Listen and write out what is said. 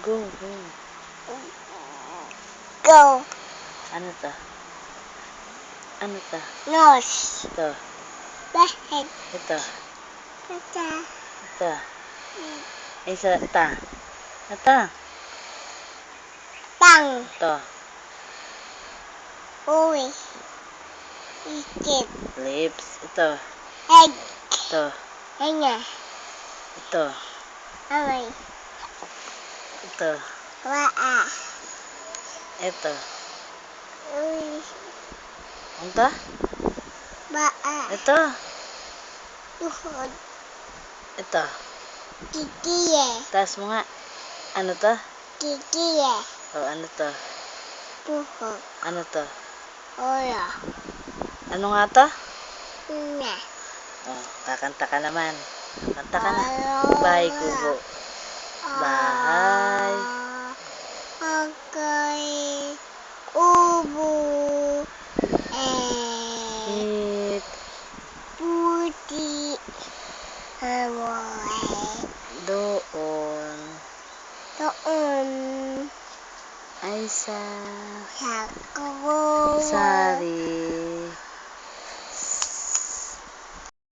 Go, go. Go. Ano to? Ano to? Nose. Ito. Head. Ito. Tata. Ito. Isa. Ito. Ito. Tongue. Ito. Uwi. Ikit. Lips. Ito. Egg. Ito. Hanya. Ito. Away. Ito. Waa. Ito. Uwi. Ano to? Baa. Ito. Tuhod. Ito. Kikiye. Taas mo nga. Ano to? Kikiye. O, ano to? Tuhod. Ano to? Ola. Ano nga to? Na. O, kakanta ka naman. Kanta ka na. Alola. Bahay kubo. Bahay. Bagay. Kubo. Hit. Puti. Hamoy. Doon. Doon. Ay sa Sa kubo. sari.